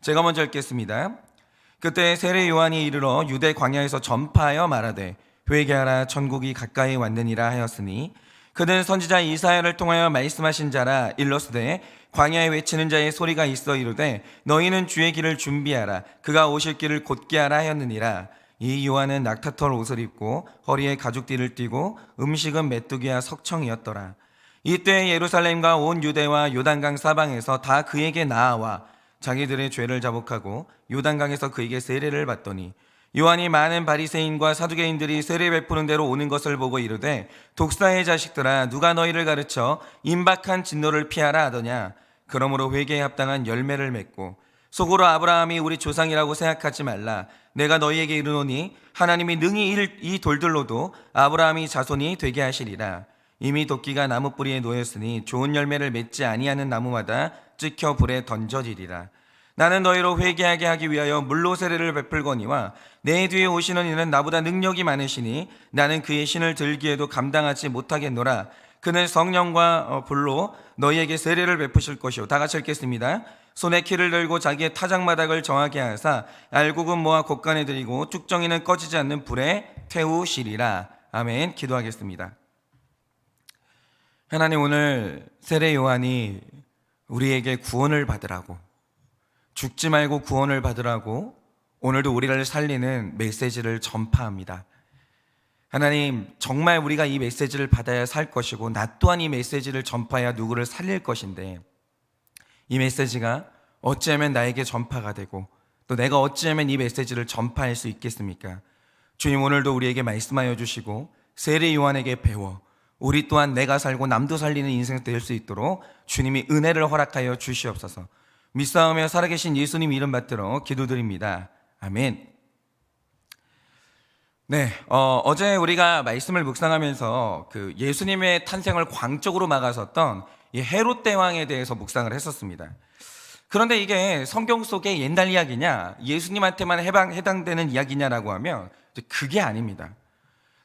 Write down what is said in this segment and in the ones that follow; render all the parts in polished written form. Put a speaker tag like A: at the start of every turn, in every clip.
A: 제가 먼저 읽겠습니다. 그때 세례 요한이 이르러 유대 광야에서 전파하여 말하되 회개하라 천국이 가까이 왔느니라 하였으니 그는 선지자 이사야를 통하여 말씀하신 자라. 일러스되 광야에 외치는 자의 소리가 있어 이르되 너희는 주의 길을 준비하라 그가 오실 길을 곧게 하라 하였느니라. 이 요한은 낙타털 옷을 입고 허리에 가죽띠를 띠고 음식은 메뚜기와 석청이었더라. 이때 예루살렘과 온 유대와 요단강 사방에서 다 그에게 나아와 자기들의 죄를 자복하고 요단강에서 그에게 세례를 받더니 요한이 많은 바리새인과 사두개인들이 세례 베푸는 대로 오는 것을 보고 이르되 독사의 자식들아 누가 너희를 가르쳐 임박한 진노를 피하라 하더냐. 그러므로 회개에 합당한 열매를 맺고 속으로 아브라함이 우리 조상이라고 생각하지 말라. 내가 너희에게 이르노니 하나님이 능히 이 돌들로도 아브라함이 자손이 되게 하시리라. 이미 도끼가 나무 뿌리에 놓였으니 좋은 열매를 맺지 아니하는 나무마다 찍혀 불에 던져지리라. 나는 너희로 회개하게 하기 위하여 물로 세례를 베풀거니와 내 뒤에 오시는 이는 나보다 능력이 많으시니 나는 그의 신을 들기에도 감당하지 못하겠노라. 그는 성령과 불로 너희에게 세례를 베푸실 것이요. 다 같이 읽겠습니다. 손에 키를 들고 자기의 타작마닥을 정하게 하사 알곡은 모아 곳간에 들이고 쭉정이는 꺼지지 않는 불에 태우시리라. 아멘. 기도하겠습니다. 하나님, 오늘 세례 요한이 우리에게 구원을 받으라고, 죽지 말고 구원을 받으라고 오늘도 우리를 살리는 메시지를 전파합니다. 하나님, 정말 우리가 이 메시지를 받아야 살 것이고 나 또한 이 메시지를 전파해야 누구를 살릴 것인데 이 메시지가 어찌하면 나에게 전파가 되고 또 내가 어찌하면 이 메시지를 전파할 수 있겠습니까? 주님, 오늘도 우리에게 말씀하여 주시고 세례 요한에게 배워 우리 또한 내가 살고 남도 살리는 인생 될 수 있도록 주님이 은혜를 허락하여 주시옵소서. 믿사오며 살아계신 예수님 이름 받들어 기도드립니다. 아멘. 네, 어제 우리가 말씀을 묵상하면서 그 예수님의 탄생을 광적으로 막아섰던 이 헤롯 대왕에 대해서 묵상을 했었습니다. 그런데 이게 성경 속의 옛날 이야기냐, 예수님한테만 해당되는 이야기냐라고 하면 그게 아닙니다.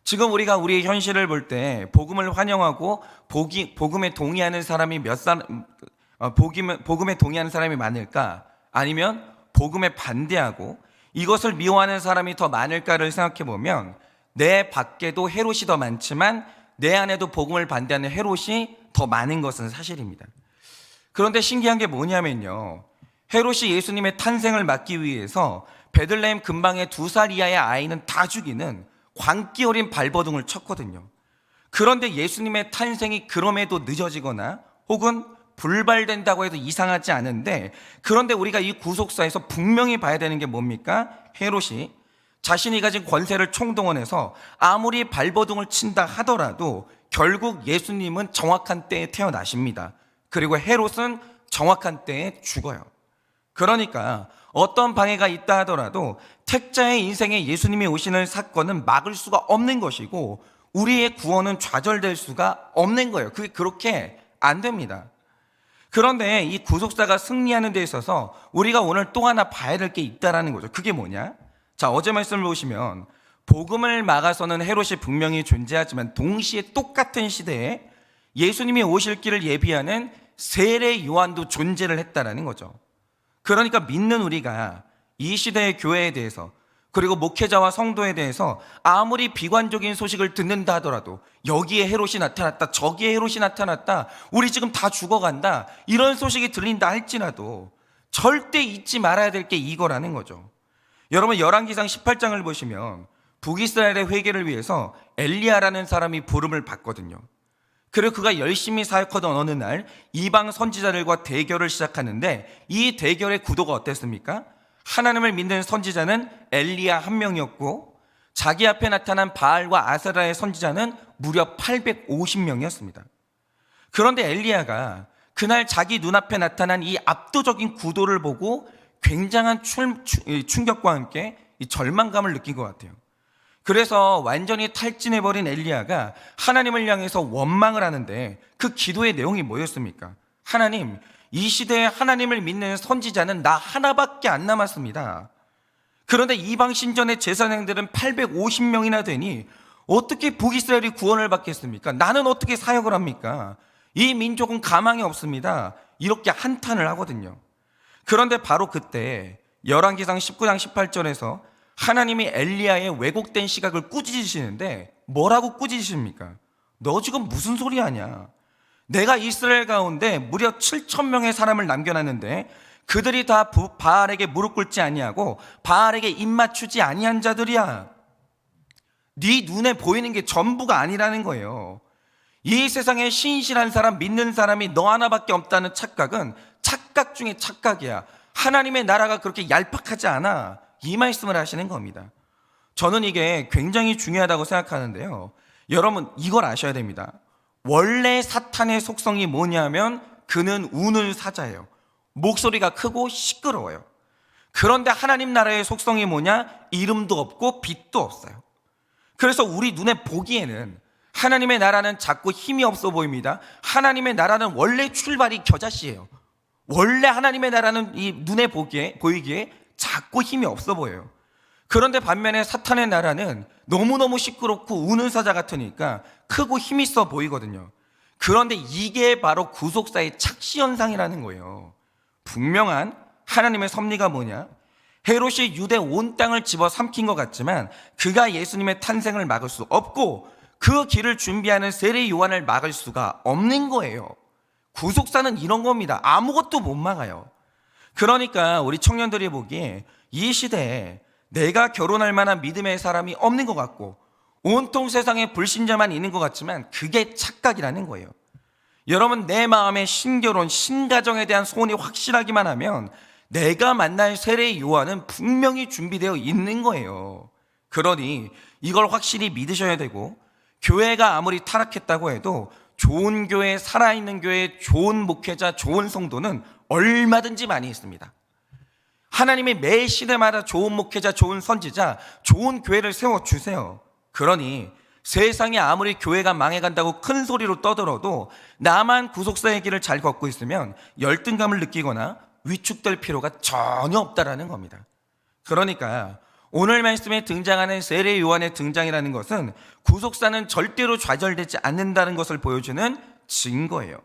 A: 지금 우리가 우리의 현실을 볼 때 복음을 환영하고 복음에 동의하는 사람이 복음에 동의하는 사람이 많을까? 아니면 복음에 반대하고 이것을 미워하는 사람이 더 많을까를 생각해 보면 내 밖에도 헤롯이 더 많지만 내 안에도 복음을 반대하는 헤롯이 더 많은 것은 사실입니다. 그런데 신기한 게 뭐냐면요, 헤롯이 예수님의 탄생을 막기 위해서 베들레헴 근방의 2살 이하의 아이는 다 죽이는 광기 어린 발버둥을 쳤거든요. 그런데 예수님의 탄생이 그럼에도 늦어지거나 혹은 불발된다고 해도 이상하지 않은데, 그런데 우리가 이 구속사에서 분명히 봐야 되는 게 뭡니까? 헤롯이 자신이 가진 권세를 총동원해서 아무리 발버둥을 친다 하더라도 결국 예수님은 정확한 때에 태어나십니다. 그리고 헤롯은 정확한 때에 죽어요. 그러니까 어떤 방해가 있다 하더라도 택자의 인생에 예수님이 오시는 사건은 막을 수가 없는 것이고 우리의 구원은 좌절될 수가 없는 거예요. 그게 그렇게 안 됩니다. 그런데 이 구속사가 승리하는 데 있어서 우리가 오늘 또 하나 봐야 될 게 있다라는 거죠. 그게 뭐냐? 자, 어제 말씀을 보시면 복음을 막아서는 헤롯이 분명히 존재하지만 동시에 똑같은 시대에 예수님이 오실 길을 예비하는 세례 요한도 존재를 했다라는 거죠. 그러니까 믿는 우리가 이 시대의 교회에 대해서 그리고 목회자와 성도에 대해서 아무리 비관적인 소식을 듣는다 하더라도 여기에 헤롯이 나타났다, 저기에 헤롯이 나타났다, 우리 지금 다 죽어간다, 이런 소식이 들린다 할지라도 절대 잊지 말아야 될 게 이거라는 거죠. 여러분, 열왕기상 18장을 보시면 북이스라엘의 회개를 위해서 엘리야라는 사람이 부름을 받거든요. 그리고 그가 열심히 사역하던 어느 날 이방 선지자들과 대결을 시작하는데 이 대결의 구도가 어땠습니까? 하나님을 믿는 선지자는 엘리야 한 명이었고 자기 앞에 나타난 바알과 아세라의 선지자는 무려 850명이었습니다. 그런데 엘리야가 그날 자기 눈앞에 나타난 이 압도적인 구도를 보고 굉장한 충격과 함께 이 절망감을 느낀 것 같아요. 그래서 완전히 탈진해버린 엘리야가 하나님을 향해서 원망을 하는데 그 기도의 내용이 뭐였습니까? 하나님, 이 시대에 하나님을 믿는 선지자는 나 하나밖에 안 남았습니다. 그런데 이방 신전의 제사장들은 850명이나 되니 어떻게 북이스라엘이 구원을 받겠습니까? 나는 어떻게 사역을 합니까? 이 민족은 가망이 없습니다. 이렇게 한탄을 하거든요. 그런데 바로 그때 열왕기상 19장 18절에서 하나님이 엘리야의 왜곡된 시각을 꾸짖으시는데 뭐라고 꾸짖으십니까? 너 지금 무슨 소리 하냐? 내가 이스라엘 가운데 무려 7천 명의 사람을 남겨놨는데 그들이 다 바알에게 무릎 꿇지 아니하고 바알에게 입 맞추지 아니한 자들이야. 네 눈에 보이는 게 전부가 아니라는 거예요. 이 세상에 신실한 사람, 믿는 사람이 너 하나밖에 없다는 착각은 착각 중에 착각이야. 하나님의 나라가 그렇게 얄팍하지 않아. 이 말씀을 하시는 겁니다. 저는 이게 굉장히 중요하다고 생각하는데요. 여러분 이걸 아셔야 됩니다. 원래 사탄의 속성이 뭐냐면 그는 우는 사자예요. 목소리가 크고 시끄러워요. 그런데 하나님 나라의 속성이 뭐냐? 이름도 없고 빛도 없어요. 그래서 우리 눈에 보기에는 하나님의 나라는 자꾸 힘이 없어 보입니다. 하나님의 나라는 원래 출발이 겨자씨예요. 원래 하나님의 나라는 이 눈에 보이기에 자꾸 힘이 없어 보여요. 그런데 반면에 사탄의 나라는 너무너무 시끄럽고 우는 사자 같으니까 크고 힘 있어 보이거든요. 그런데 이게 바로 구속사의 착시현상이라는 거예요. 분명한 하나님의 섭리가 뭐냐? 헤롯이 유대 온 땅을 집어삼킨 것 같지만 그가 예수님의 탄생을 막을 수 없고 그 길을 준비하는 세례 요한을 막을 수가 없는 거예요. 구속사는 이런 겁니다. 아무것도 못 막아요. 그러니까 우리 청년들이 보기에 이 시대에 내가 결혼할 만한 믿음의 사람이 없는 것 같고 온통 세상에 불신자만 있는 것 같지만 그게 착각이라는 거예요. 여러분 내 마음에 신결혼, 신가정에 대한 소원이 확실하기만 하면 내가 만날 세례 요한은 분명히 준비되어 있는 거예요. 그러니 이걸 확실히 믿으셔야 되고 교회가 아무리 타락했다고 해도 좋은 교회, 살아있는 교회, 좋은 목회자, 좋은 성도는 얼마든지 많이 있습니다. 하나님이 매 시대마다 좋은 목회자, 좋은 선지자, 좋은 교회를 세워주세요. 그러니 세상에 아무리 교회가 망해간다고 큰 소리로 떠들어도 나만 구속사의 길을 잘 걷고 있으면 열등감을 느끼거나 위축될 필요가 전혀 없다라는 겁니다. 그러니까 오늘 말씀에 등장하는 세례 요한의 등장이라는 것은 구속사는 절대로 좌절되지 않는다는 것을 보여주는 증거예요.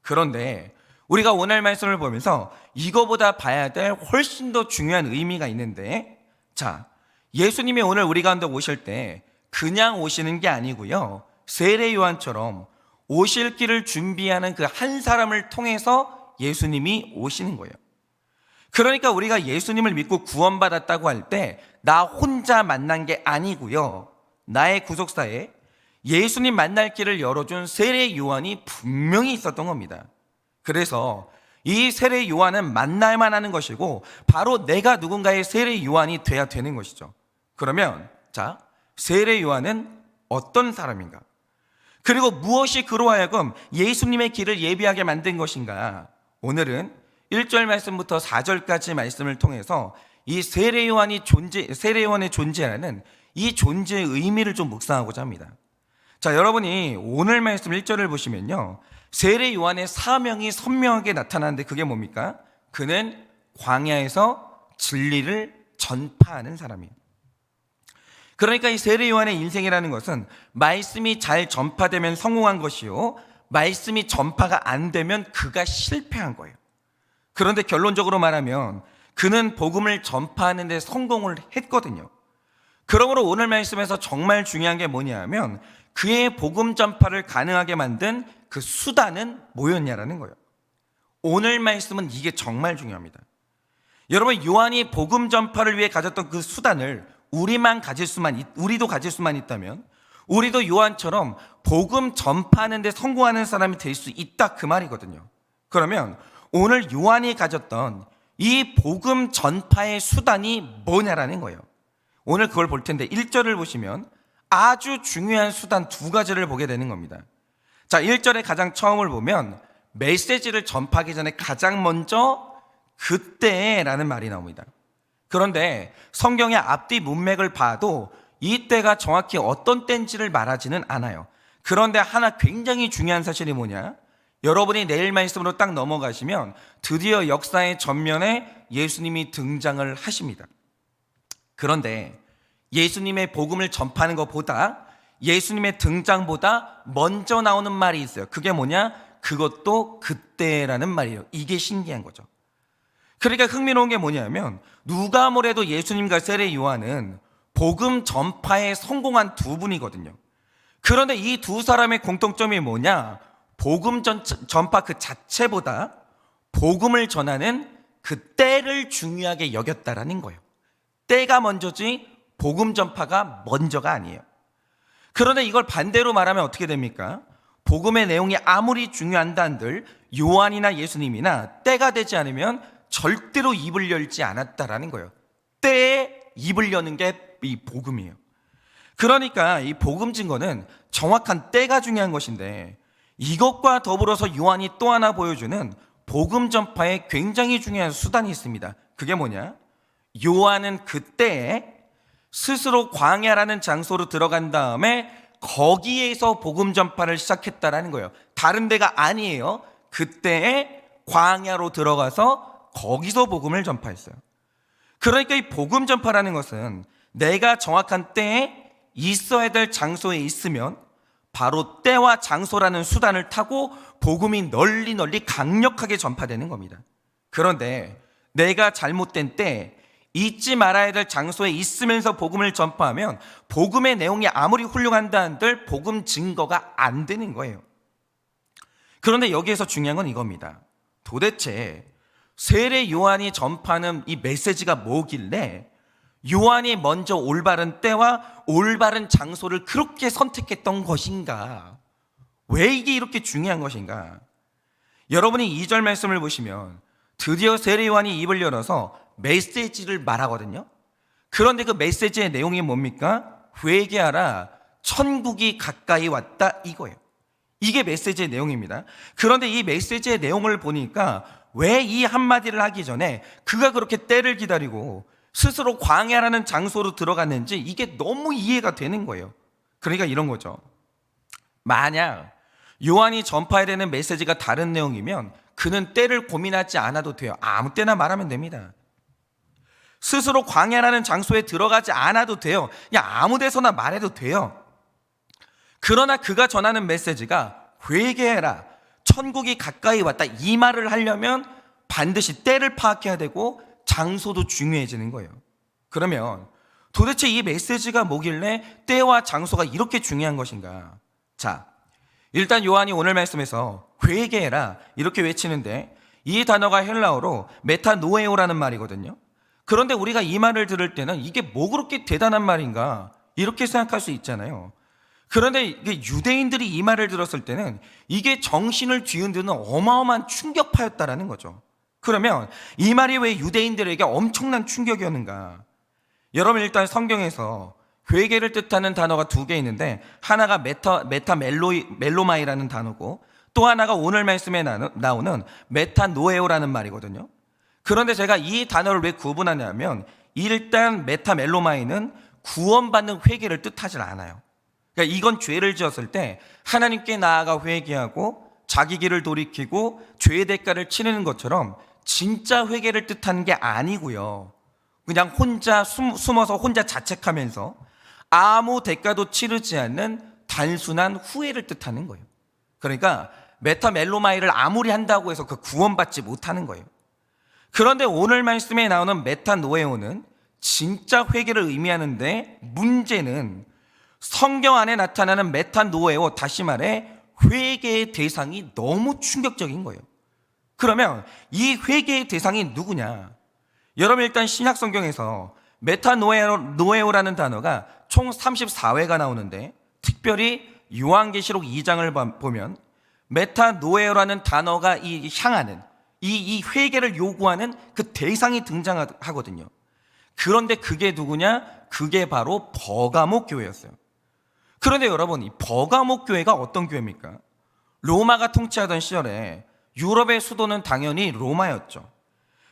A: 그런데 우리가 오늘 말씀을 보면서 이거보다 봐야 될 훨씬 더 중요한 의미가 있는데, 자, 예수님이 오늘 우리 가운데 오실 때 그냥 오시는 게 아니고요, 세례 요한처럼 오실 길을 준비하는 그 한 사람을 통해서 예수님이 오시는 거예요. 그러니까 우리가 예수님을 믿고 구원받았다고 할 때 나 혼자 만난 게 아니고요, 나의 구속사에 예수님 만날 길을 열어준 세례 요한이 분명히 있었던 겁니다. 그래서 이 세례 요한은 만날만 하는 것이고 바로 내가 누군가의 세례 요한이 돼야 되는 것이죠. 그러면 자, 세례 요한은 어떤 사람인가? 그리고 무엇이 그로 하여금 예수님의 길을 예비하게 만든 것인가? 오늘은 1절 말씀부터 4절까지 말씀을 통해서 이 세례 요한의 존재라는 이 존재의 의미를 좀 묵상하고자 합니다. 자, 여러분이 오늘 말씀 1절을 보시면요, 세례 요한의 사명이 선명하게 나타나는데 그게 뭡니까? 그는 광야에서 진리를 전파하는 사람이에요. 그러니까 이 세례 요한의 인생이라는 것은 말씀이 잘 전파되면 성공한 것이요, 말씀이 전파가 안 되면 그가 실패한 거예요. 그런데 결론적으로 말하면 그는 복음을 전파하는 데 성공을 했거든요. 그러므로 오늘 말씀에서 정말 중요한 게 뭐냐면 그의 복음 전파를 가능하게 만든 그 수단은 뭐였냐라는 거예요. 오늘 말씀은 이게 정말 중요합니다. 여러분, 요한이 복음 전파를 위해 가졌던 그 수단을 우리도 가질 수만 있다면 우리도 요한처럼 복음 전파하는 데 성공하는 사람이 될 수 있다, 그 말이거든요. 그러면 오늘 요한이 가졌던 이 복음 전파의 수단이 뭐냐라는 거예요. 오늘 그걸 볼 텐데 1절을 보시면 아주 중요한 수단 두 가지를 보게 되는 겁니다. 자, 1절에 가장 처음을 보면 메시지를 전파하기 전에 가장 먼저 그때라는 말이 나옵니다. 그런데 성경의 앞뒤 문맥을 봐도 이때가 정확히 어떤 때인지를 말하지는 않아요. 그런데 하나 굉장히 중요한 사실이 뭐냐? 여러분이 내일 말씀으로 딱 넘어가시면 드디어 역사의 전면에 예수님이 등장을 하십니다. 그런데 예수님의 복음을 전파하는 것보다, 예수님의 등장보다 먼저 나오는 말이 있어요. 그게 뭐냐? 그것도 그때라는 말이에요. 이게 신기한 거죠. 그러니까 흥미로운 게 뭐냐면 누가 뭐래도 예수님과 세례 요한은 복음 전파에 성공한 두 분이거든요. 그런데 이 두 사람의 공통점이 뭐냐? 복음 전파 그 자체보다 복음을 전하는 그 때를 중요하게 여겼다라는 거예요. 때가 먼저지 복음 전파가 먼저가 아니에요. 그런데 이걸 반대로 말하면 어떻게 됩니까? 복음의 내용이 아무리 중요한다 한들 요한이나 예수님이나 때가 되지 않으면 절대로 입을 열지 않았다라는 거예요. 때에 입을 여는 게 이 복음이에요. 그러니까 이 복음 증거는 정확한 때가 중요한 것인데, 이것과 더불어서 요한이 또 하나 보여주는 복음 전파에 굉장히 중요한 수단이 있습니다. 그게 뭐냐? 요한은 그때에 스스로 광야라는 장소로 들어간 다음에 거기에서 복음 전파를 시작했다라는 거예요. 다른 데가 아니에요. 그때에 광야로 들어가서 거기서 복음을 전파했어요. 그러니까 이 복음 전파라는 것은 내가 정확한 때에 있어야 될 장소에 있으면 바로 때와 장소라는 수단을 타고 복음이 널리 강력하게 전파되는 겁니다. 그런데 내가 잘못된 때 잊지 말아야 될 장소에 있으면서 복음을 전파하면 복음의 내용이 아무리 훌륭한다 한들 복음 증거가 안 되는 거예요. 그런데 여기에서 중요한 건 이겁니다. 도대체 세례 요한이 전파하는 이 메시지가 뭐길래 요한이 먼저 올바른 때와 올바른 장소를 그렇게 선택했던 것인가? 왜 이게 이렇게 중요한 것인가? 여러분이 2절 말씀을 보시면 드디어 세례 요한이 입을 열어서 메시지를 말하거든요. 그런데 그 메시지의 내용이 뭡니까? 회개하라, 천국이 가까이 왔다, 이거예요. 이게 메시지의 내용입니다. 그런데 이 메시지의 내용을 보니까 왜 이 한마디를 하기 전에 그가 그렇게 때를 기다리고 스스로 광야라는 장소로 들어갔는지 이게 너무 이해가 되는 거예요. 그러니까 이런 거죠. 만약 요한이 전파해야 되는 메시지가 다른 내용이면 그는 때를 고민하지 않아도 돼요. 아무 때나 말하면 됩니다. 스스로 광야라는 장소에 들어가지 않아도 돼요. 그냥 아무 데서나 말해도 돼요. 그러나 그가 전하는 메시지가 회개해라, 천국이 가까이 왔다, 이 말을 하려면 반드시 때를 파악해야 되고 장소도 중요해지는 거예요. 그러면 도대체 이 메시지가 뭐길래 때와 장소가 이렇게 중요한 것인가? 자, 일단 요한이 오늘 말씀에서 회개해라 이렇게 외치는데 이 단어가 헬라어로 메타노에오라는 말이거든요. 그런데 우리가 이 말을 들을 때는 이게 뭐 그렇게 대단한 말인가 이렇게 생각할 수 있잖아요. 그런데 유대인들이 이 말을 들었을 때는 이게 정신을 뒤흔드는 어마어마한 충격파였다라는 거죠. 그러면 이 말이 왜 유대인들에게 엄청난 충격이었는가? 여러분, 일단 성경에서 회개를 뜻하는 단어가 두 개 있는데 하나가 멜로마이라는 단어고 또 하나가 오늘 말씀에 나오는 메타노에오라는 말이거든요. 그런데 제가 이 단어를 왜 구분하냐면 일단 메타멜로마이는 구원받는 회개를 뜻하지 않아요. 그러니까 이건 죄를 지었을 때 하나님께 나아가 회개하고 자기 길을 돌이키고 죄의 대가를 치르는 것처럼 진짜 회개를 뜻하는 게 아니고요. 그냥 혼자 숨어서 혼자 자책하면서 아무 대가도 치르지 않는 단순한 후회를 뜻하는 거예요. 그러니까 메타멜로마이를 아무리 한다고 해서 그 구원받지 못하는 거예요. 그런데 오늘 말씀에 나오는 메타노에오는 진짜 회개를 의미하는데 문제는 성경 안에 나타나는 메타노에오, 다시 말해 회개의 대상이 너무 충격적인 거예요. 그러면 이 회개의 대상이 누구냐? 여러분, 일단 신약 성경에서 메타노에오라는 단어가 총 34회가 나오는데 특별히 요한계시록 2장을 보면 메타노에오라는 단어가 향하는 이 회개를 요구하는 그 대상이 등장하거든요. 그런데 그게 누구냐? 그게 바로 버가모 교회였어요. 그런데 여러분, 이 버가모 교회가 어떤 교회입니까? 로마가 통치하던 시절에 유럽의 수도는 당연히 로마였죠.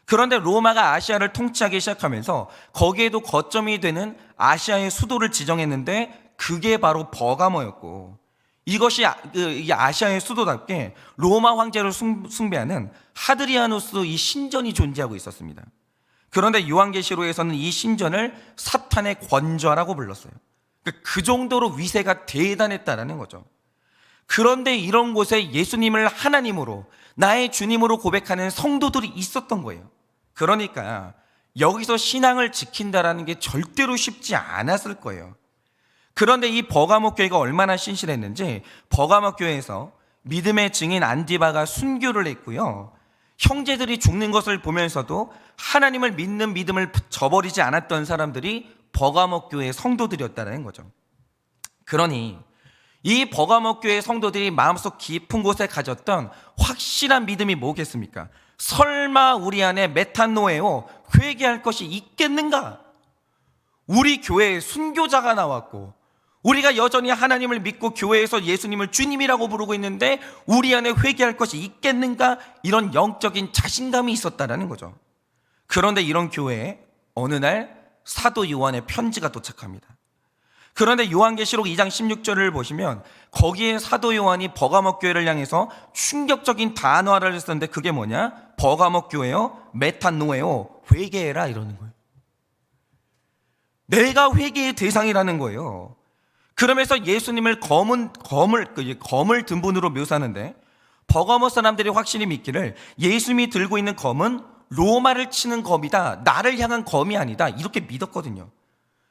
A: 그런데 로마가 아시아를 통치하기 시작하면서 거기에도 거점이 되는 아시아의 수도를 지정했는데 그게 바로 버가모였고, 이것이 아시아의 수도답게 로마 황제를 숭배하는 하드리아누스 이 신전이 존재하고 있었습니다. 그런데 요한계시록에서는 이 신전을 사탄의 권좌라고 불렀어요. 그 정도로 위세가 대단했다는 거죠. 그런데 이런 곳에 예수님을 하나님으로, 나의 주님으로 고백하는 성도들이 있었던 거예요. 그러니까 여기서 신앙을 지킨다라는 게 절대로 쉽지 않았을 거예요. 그런데 이 버가모 교회가 얼마나 신실했는지 버가모 교회에서 믿음의 증인 안디바가 순교를 했고요. 형제들이 죽는 것을 보면서도 하나님을 믿는 믿음을 저버리지 않았던 사람들이 버가모 교회의 성도들이었다는 거죠. 그러니 이 버가모 교회의 성도들이 마음속 깊은 곳에 가졌던 확실한 믿음이 뭐겠습니까? 설마 우리 안에 메탄노에오 회개할 것이 있겠는가? 우리 교회에 순교자가 나왔고 우리가 여전히 하나님을 믿고 교회에서 예수님을 주님이라고 부르고 있는데 우리 안에 회개할 것이 있겠는가? 이런 영적인 자신감이 있었다는 거죠. 그런데 이런 교회에 어느 날 사도 요한의 편지가 도착합니다. 그런데 요한계시록 2장 16절을 보시면 거기에 사도 요한이 버가모 교회를 향해서 충격적인 단어를 썼는데 그게 뭐냐? 버가모 교회요 메탄노에오 회개해라 이러는 거예요. 내가 회개의 대상이라는 거예요. 그러면서 예수님을 검을 든 분으로 묘사하는데 버가모 사람들이 확실히 믿기를 예수님이 들고 있는 검은 로마를 치는 검이다, 나를 향한 검이 아니다, 이렇게 믿었거든요.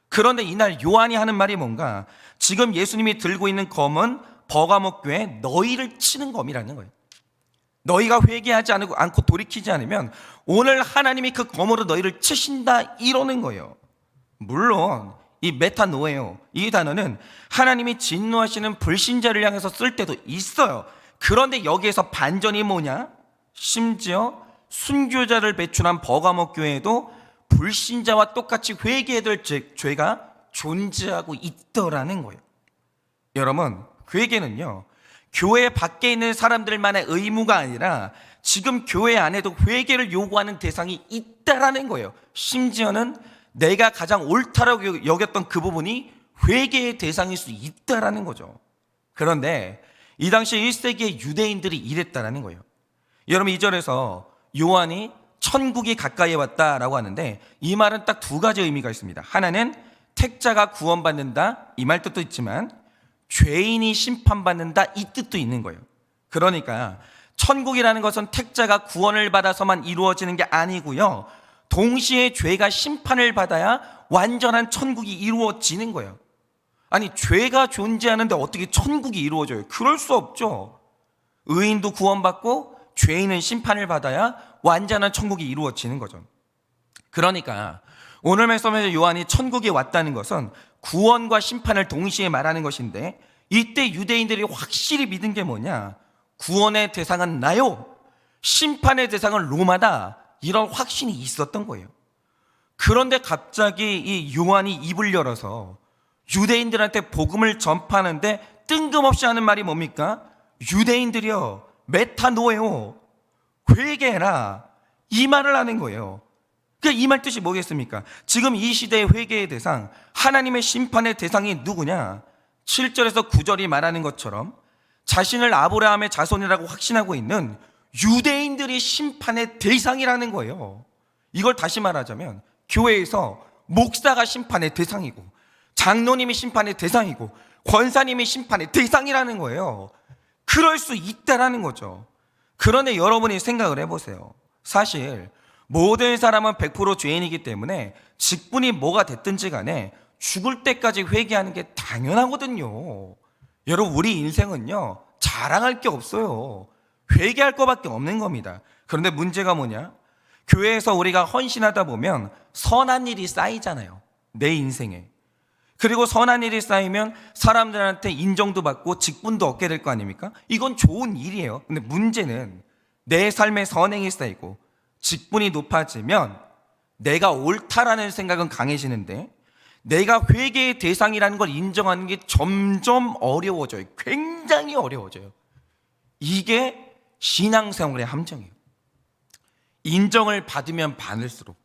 A: 그런데 이날 요한이 하는 말이 뭔가, 지금 예수님이 들고 있는 검은 버가모 교회 너희를 치는 검이라는 거예요. 너희가 회개하지 않고 돌이키지 않으면 오늘 하나님이 그 검으로 너희를 치신다 이러는 거예요. 물론 이 메타노에오 이 단어는 하나님이 진노하시는 불신자를 향해서 쓸 때도 있어요. 그런데 여기에서 반전이 뭐냐? 심지어 순교자를 배출한 버가모 교회에도 불신자와 똑같이 회개해야 될 죄가 존재하고 있더라는 거예요. 여러분, 회개는요 교회 밖에 있는 사람들만의 의무가 아니라 지금 교회 안에도 회개를 요구하는 대상이 있다라는 거예요. 심지어는 내가 가장 옳다라고 여겼던 그 부분이 회개의 대상일 수 있다라는 거죠. 그런데 이 당시 1세기의 유대인들이 이랬다라는 거예요. 여러분, 2절에서 요한이 천국이 가까이 왔다라고 하는데 이 말은 딱 두 가지 의미가 있습니다. 하나는 택자가 구원받는다 이 말 뜻도 있지만 죄인이 심판받는다 이 뜻도 있는 거예요. 그러니까 천국이라는 것은 택자가 구원을 받아서만 이루어지는 게 아니고요, 동시에 죄가 심판을 받아야 완전한 천국이 이루어지는 거예요. 아니, 죄가 존재하는데 어떻게 천국이 이루어져요? 그럴 수 없죠. 의인도 구원받고 죄인은 심판을 받아야 완전한 천국이 이루어지는 거죠. 그러니까 오늘 말씀에서 요한이 천국에 왔다는 것은 구원과 심판을 동시에 말하는 것인데, 이때 유대인들이 확실히 믿은 게 뭐냐? 구원의 대상은 나요, 심판의 대상은 로마다, 이런 확신이 있었던 거예요. 그런데 갑자기 이 요한이 입을 열어서 유대인들한테 복음을 전파하는데 뜬금없이 하는 말이 뭡니까? 유대인들이여 메타노에오 회개해라, 이 말을 하는 거예요. 그러니까 이 말 뜻이 뭐겠습니까? 지금 이 시대의 회개의 대상, 하나님의 심판의 대상이 누구냐? 7절에서 9절이 말하는 것처럼 자신을 아브라함의 자손이라고 확신하고 있는 유대인들이 심판의 대상이라는 거예요. 이걸 다시 말하자면 교회에서 목사가 심판의 대상이고 장로님이 심판의 대상이고 권사님이 심판의 대상이라는 거예요. 그럴 수 있다라는 거죠. 그런데 여러분이 생각을 해보세요. 사실 모든 사람은 100% 죄인이기 때문에 직분이 뭐가 됐든지 간에 죽을 때까지 회개하는 게 당연하거든요. 여러분, 우리 인생은요 자랑할 게 없어요. 회개할 것밖에 없는 겁니다. 그런데 문제가 뭐냐? 교회에서 우리가 헌신하다 보면 선한 일이 쌓이잖아요, 내 인생에. 그리고 선한 일이 쌓이면 사람들한테 인정도 받고 직분도 얻게 될 거 아닙니까? 이건 좋은 일이에요. 근데 문제는 내 삶에 선행이 쌓이고 직분이 높아지면 내가 옳다라는 생각은 강해지는데 내가 회개의 대상이라는 걸 인정하는 게 점점 어려워져요. 굉장히 어려워져요. 이게 신앙생활의 함정이에요. 인정을 받으면 받을수록,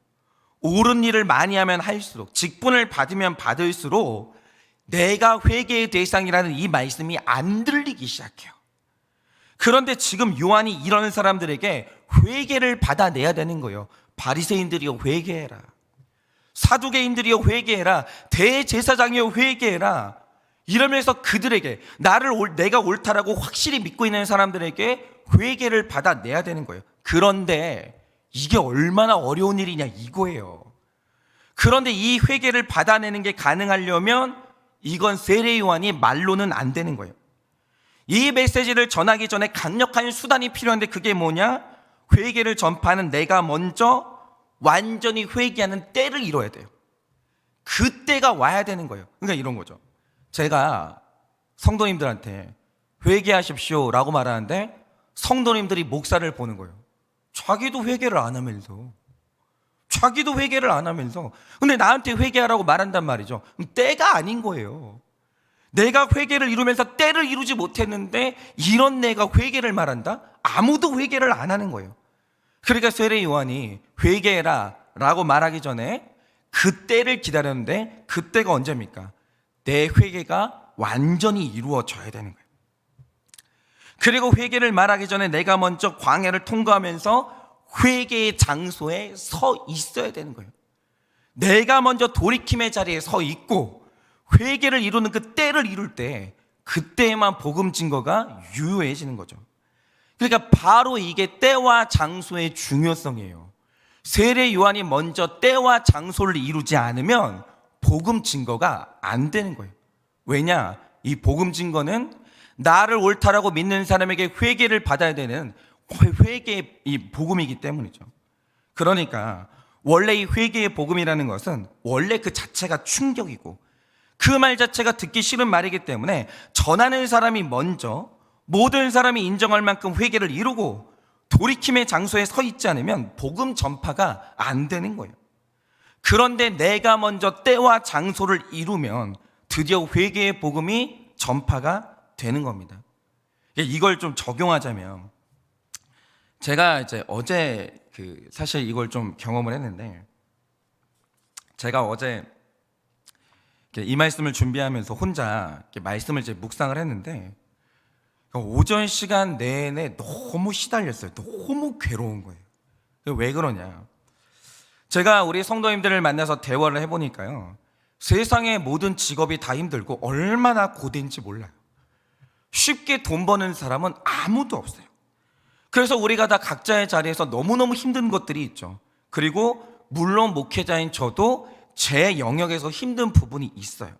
A: 옳은 일을 많이 하면 할수록, 직분을 받으면 받을수록 내가 회개의 대상이라는 이 말씀이 안 들리기 시작해요. 그런데 지금 요한이 이런 사람들에게 회개를 받아내야 되는 거예요. 바리새인들이여 회개해라, 사두개인들이여 회개해라, 대제사장이여 회개해라, 이러면서 그들에게 내가 옳다라고 확실히 믿고 있는 사람들에게 회개를 받아내야 되는 거예요. 그런데 이게 얼마나 어려운 일이냐 이거예요. 그런데 이 회개를 받아내는 게 가능하려면 이건 세례 요한이 말로는 안 되는 거예요. 이 메시지를 전하기 전에 강력한 수단이 필요한데 그게 뭐냐? 회개를 전파하는 내가 먼저 완전히 회개하는 때를 이뤄야 돼요. 그 때가 와야 되는 거예요. 그러니까 이런 거죠. 제가 성도님들한테 회개하십시오 라고 말하는데 성도님들이 목사를 보는 거예요. 자기도 회개를 안 하면서 근데 나한테 회개하라고 말한단 말이죠. 때가 아닌 거예요. 내가 회개를 이루면서 때를 이루지 못했는데 이런 내가 회개를 말한다? 아무도 회개를 안 하는 거예요. 그러니까 세례 요한이 회개해라 라고 말하기 전에 그 때를 기다렸는데 그 때가 언제입니까? 내 회개가 완전히 이루어져야 되는 거예요. 그리고 회개를 말하기 전에 내가 먼저 광야를 통과하면서 회개의 장소에 서 있어야 되는 거예요. 내가 먼저 돌이킴의 자리에 서 있고 회개를 이루는 그 때를 이룰 때 그때에만 복음 증거가 유효해지는 거죠. 그러니까 바로 이게 때와 장소의 중요성이에요. 세례 요한이 먼저 때와 장소를 이루지 않으면 복음 증거가 안 되는 거예요. 왜냐? 이 복음 증거는 나를 옳다라고 믿는 사람에게 회개를 받아야 되는 회개의 이 복음이기 때문이죠. 그러니까 원래 이 회개의 복음이라는 것은 원래 그 자체가 충격이고 그 말 자체가 듣기 싫은 말이기 때문에 전하는 사람이 먼저 모든 사람이 인정할 만큼 회개를 이루고 돌이킴의 장소에 서 있지 않으면 복음 전파가 안 되는 거예요. 그런데 내가 먼저 때와 장소를 이루면 드디어 회개의 복음이 전파가 되는 겁니다. 이걸 좀 적용하자면 제가 이제 어제 사실 이걸 좀 경험을 했는데 제가 어제 이 말씀을 준비하면서 혼자 말씀을 이제 묵상을 했는데 오전 시간 내내 너무 시달렸어요. 너무 괴로운 거예요. 왜 그러냐? 제가 우리 성도님들을 만나서 대화를 해보니까요, 세상의 모든 직업이 다 힘들고 얼마나 고된지 몰라요. 쉽게 돈 버는 사람은 아무도 없어요. 그래서 우리가 다 각자의 자리에서 너무너무 힘든 것들이 있죠. 그리고 물론 목회자인 저도 제 영역에서 힘든 부분이 있어요.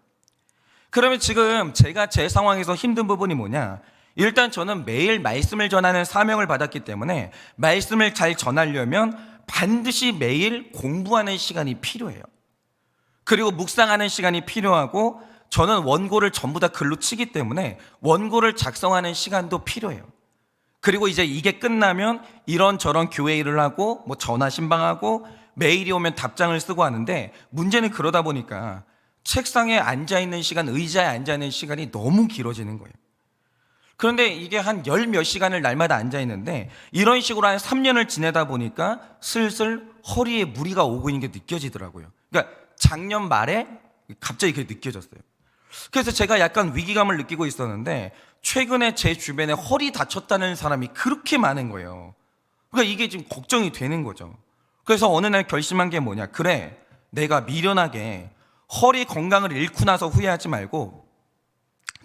A: 그러면 지금 제가 제 상황에서 힘든 부분이 뭐냐? 일단 저는 매일 말씀을 전하는 사명을 받았기 때문에 말씀을 잘 전하려면 반드시 매일 공부하는 시간이 필요해요. 그리고 묵상하는 시간이 필요하고 저는 원고를 전부 다 글로 치기 때문에 원고를 작성하는 시간도 필요해요. 그리고 이제 이게 끝나면 이런저런 교회 일을 하고 뭐 전화 신방하고 메일이 오면 답장을 쓰고 하는데 문제는 그러다 보니까 책상에 앉아있는 시간, 의자에 앉아있는 시간이 너무 길어지는 거예요. 그런데 이게 한 열 몇 시간을 날마다 앉아있는데 이런 식으로 한 3년을 지내다 보니까 슬슬 허리에 무리가 오고 있는 게 느껴지더라고요. 그러니까 작년 말에 갑자기 그게 느껴졌어요. 그래서 제가 약간 위기감을 느끼고 있었는데 최근에 제 주변에 허리 다쳤다는 사람이 그렇게 많은 거예요. 그러니까 이게 지금 걱정이 되는 거죠. 그래서 어느 날 결심한 게 뭐냐? 그래, 내가 미련하게 허리 건강을 잃고 나서 후회하지 말고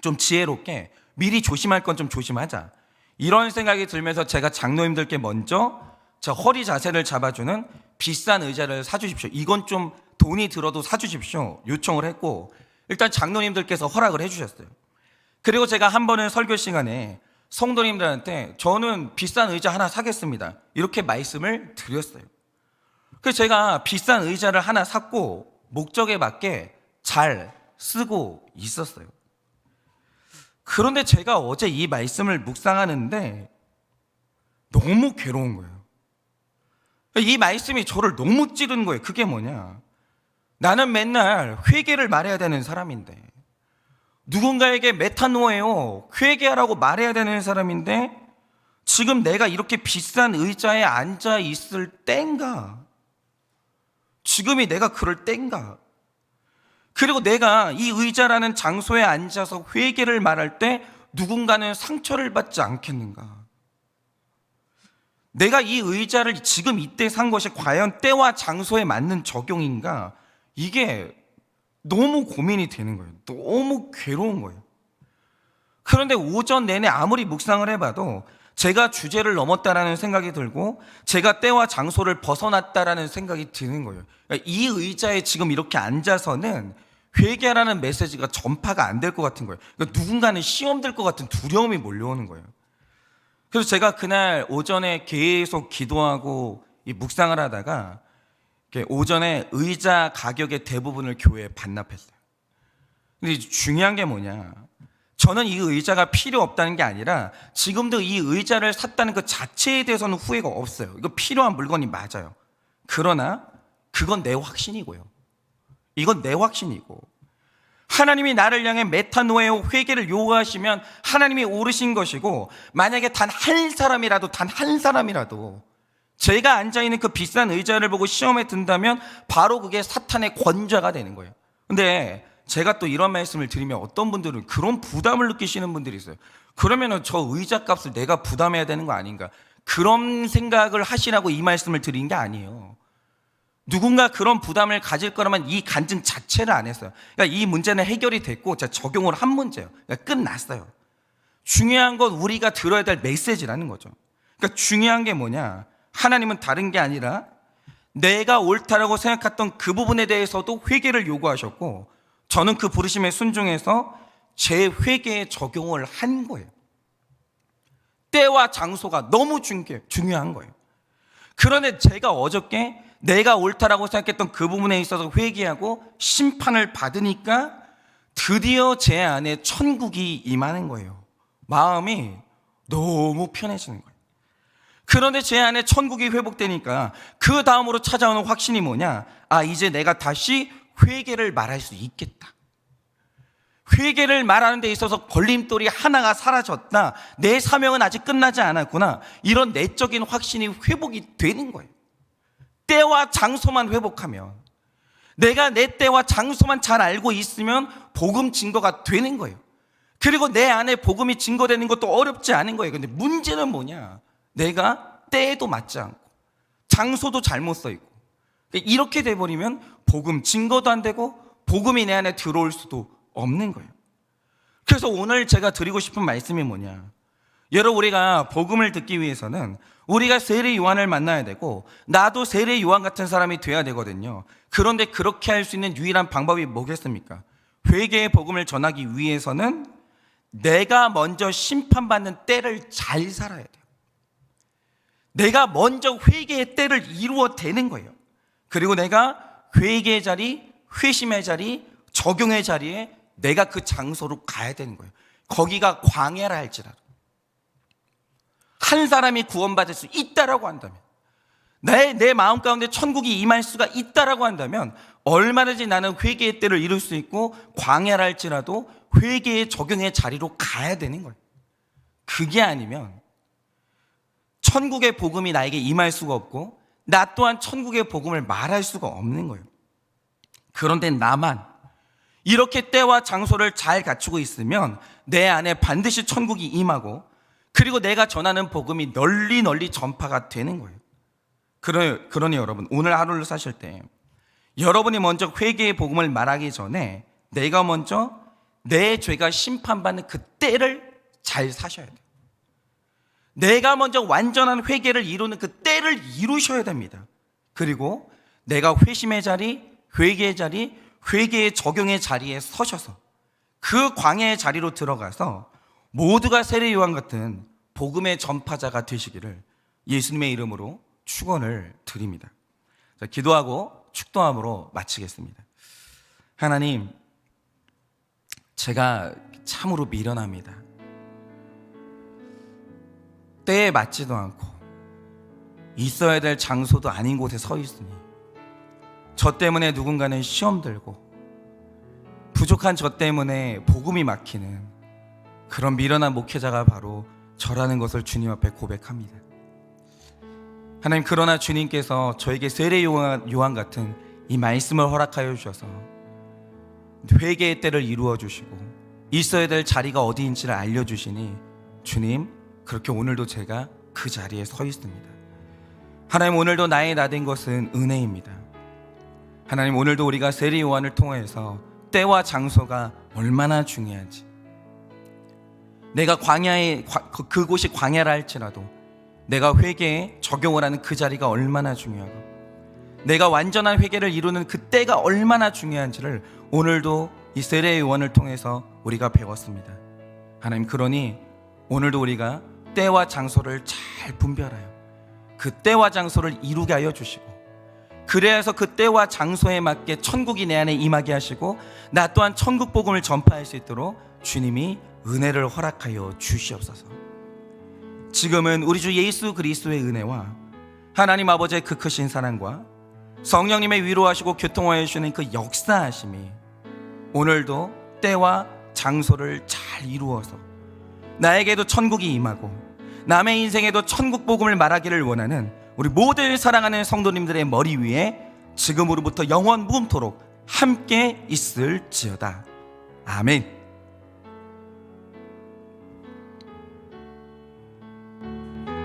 A: 좀 지혜롭게 미리 조심할 건 좀 조심하자. 이런 생각이 들면서 제가 장로님들께 먼저 저 허리 자세를 잡아주는 비싼 의자를 사주십시오. 이건 좀 돈이 들어도 사주십시오. 요청을 했고 일단 장로님들께서 허락을 해주셨어요. 그리고 제가 한 번은 설교 시간에 성도님들한테 저는 비싼 의자 하나 사겠습니다. 이렇게 말씀을 드렸어요. 그래서 제가 비싼 의자를 하나 샀고 목적에 맞게 잘 쓰고 있었어요. 그런데 제가 어제 이 말씀을 묵상하는데 너무 괴로운 거예요. 이 말씀이 저를 너무 찌른 거예요. 그게 뭐냐? 나는 맨날 회개를 말해야 되는 사람인데 누군가에게 메타노예요, 회개하라고 말해야 되는 사람인데 지금 내가 이렇게 비싼 의자에 앉아 있을 때인가? 지금이 내가 그럴 때인가? 그리고 내가 이 의자라는 장소에 앉아서 회개를 말할 때 누군가는 상처를 받지 않겠는가? 내가 이 의자를 지금 이때 산 것이 과연 때와 장소에 맞는 적용인가? 이게 너무 고민이 되는 거예요. 너무 괴로운 거예요. 그런데 오전 내내 아무리 묵상을 해봐도 제가 주제를 넘었다라는 생각이 들고 제가 때와 장소를 벗어났다라는 생각이 드는 거예요. 그러니까 이 의자에 지금 이렇게 앉아서는 회개라는 메시지가 전파가 안 될 것 같은 거예요. 그러니까 누군가는 시험 될 것 같은 두려움이 몰려오는 거예요. 그래서 제가 그날 오전에 계속 기도하고 이 묵상을 하다가 오전에 의자 가격의 대부분을 교회에 반납했어요. 근데 중요한 게 뭐냐, 저는 이 의자가 필요 없다는 게 아니라 지금도 이 의자를 샀다는 그 자체에 대해서는 후회가 없어요. 이거 필요한 물건이 맞아요. 그러나 그건 내 확신이고요. 이건 내 확신이고, 하나님이 나를 향해 메타노에오 회개를 요구하시면 하나님이 오르신 것이고, 만약에 단 한 사람이라도 제가 앉아있는 그 비싼 의자를 보고 시험에 든다면 바로 그게 사탄의 권좌가 되는 거예요. 근데 제가 또 이런 말씀을 드리면 어떤 분들은 그런 부담을 느끼시는 분들이 있어요. 그러면은 저 의자 값을 내가 부담해야 되는 거 아닌가, 그런 생각을 하시라고 이 말씀을 드린 게 아니에요. 누군가 그런 부담을 가질 거라면 이 간증 자체를 안 했어요. 그러니까 이 문제는 해결이 됐고 제가 적용을 한 문제예요. 그러니까 끝났어요. 중요한 건 우리가 들어야 될 메시지라는 거죠. 그러니까 중요한 게 뭐냐, 하나님은 다른 게 아니라 내가 옳다라고 생각했던 그 부분에 대해서도 회개를 요구하셨고, 저는 그 부르심에 순종해서 제 회개에 적용을 한 거예요. 때와 장소가 너무 중요한 거예요. 그런데 제가 어저께 내가 옳다라고 생각했던 그 부분에 있어서 회개하고 심판을 받으니까 드디어 제 안에 천국이 임하는 거예요. 마음이 너무 편해지는 거예요. 그런데 제 안에 천국이 회복되니까 그 다음으로 찾아오는 확신이 뭐냐, 이제 내가 다시 회개를 말할 수 있겠다. 회개를 말하는 데 있어서 걸림돌이 하나가 사라졌다. 내 사명은 아직 끝나지 않았구나. 이런 내적인 확신이 회복이 되는 거예요. 때와 장소만 회복하면, 내가 내 때와 장소만 잘 알고 있으면 복음 증거가 되는 거예요. 그리고 내 안에 복음이 증거되는 것도 어렵지 않은 거예요. 근데 문제는 뭐냐, 내가 때에도 맞지 않고 장소도 잘못 써 있고, 이렇게 돼버리면 복음 증거도 안 되고 복음이 내 안에 들어올 수도 없는 거예요. 그래서 오늘 제가 드리고 싶은 말씀이 뭐냐, 여러분, 우리가 복음을 듣기 위해서는 우리가 세례 요한을 만나야 되고 나도 세례 요한 같은 사람이 돼야 되거든요. 그런데 그렇게 할 수 있는 유일한 방법이 뭐겠습니까? 회개의 복음을 전하기 위해서는 내가 먼저 심판받는 때를 잘 살아야 돼요. 내가 먼저 회개의 때를 이루어대는 거예요. 그리고 내가 회개의 자리, 회심의 자리, 적용의 자리에 내가 그 장소로 가야 되는 거예요. 거기가 광야라 할지라도. 한 사람이 구원받을 수 있다라고 한다면, 내 마음 가운데 천국이 임할 수가 있다라고 한다면 얼마든지 나는 회개의 때를 이룰 수 있고 광야라 할지라도 회개의 적용의 자리로 가야 되는 거예요. 그게 아니면 천국의 복음이 나에게 임할 수가 없고 나 또한 천국의 복음을 말할 수가 없는 거예요. 그런데 나만 이렇게 때와 장소를 잘 갖추고 있으면 내 안에 반드시 천국이 임하고, 그리고 내가 전하는 복음이 널리 전파가 되는 거예요. 그러니 여러분, 오늘 하루를 사실 때 여러분이 먼저 회개의 복음을 말하기 전에 내가 먼저 내 죄가 심판받는 그 때를 잘 사셔야 돼요. 내가 먼저 완전한 회개를 이루는 그 때를 이루셔야 됩니다. 그리고 내가 회심의 자리, 회개의 자리, 회개의 적용의 자리에 서셔서 그 광야의 자리로 들어가서 모두가 세례 요한 같은 복음의 전파자가 되시기를 예수님의 이름으로 축원을 드립니다. 자, 기도하고 축도함으로 마치겠습니다. 하나님, 제가 참으로 미련합니다. 때에 맞지도 않고 있어야 될 장소도 아닌 곳에 서 있으니 저 때문에 누군가는 시험 들고 부족한 저 때문에 복음이 막히는 그런 미련한 목회자가 바로 저라는 것을 주님 앞에 고백합니다. 하나님, 그러나 주님께서 저에게 세례 요한 같은 이 말씀을 허락하여 주셔서 회개의 때를 이루어 주시고 있어야 될 자리가 어디인지를 알려주시니 주님, 그렇게 오늘도 제가 그 자리에 서 있습니다. 하나님, 오늘도 나의 나된 것은 은혜입니다. 하나님, 오늘도 우리가 세례 요한을 통해서 때와 장소가 얼마나 중요한지, 내가 그곳이 광야라 할지라도 내가 회개에 적용을 하는 그 자리가 얼마나 중요하고 내가 완전한 회개를 이루는 그때가 얼마나 중요한지를 오늘도 이 세례 요한을 통해서 우리가 배웠습니다. 하나님, 그러니 오늘도 우리가 때와 장소를 잘 분별하여 그 때와 장소를 이루게 하여 주시고, 그래서 그 때와 장소에 맞게 천국이 내 안에 임하게 하시고 나 또한 천국 복음을 전파할 수 있도록 주님이 은혜를 허락하여 주시옵소서. 지금은 우리 주 예수 그리스도의 은혜와 하나님 아버지의 그 크신 사랑과 성령님의 위로하시고 교통하여 주시는 그 역사하심이 오늘도 때와 장소를 잘 이루어서 나에게도 천국이 임하고 남의 인생에도 천국 복음을 말하기를 원하는 우리 모든 사랑하는 성도님들의 머리 위에 지금으로부터 영원 무음토록 함께 있을지어다. 아멘.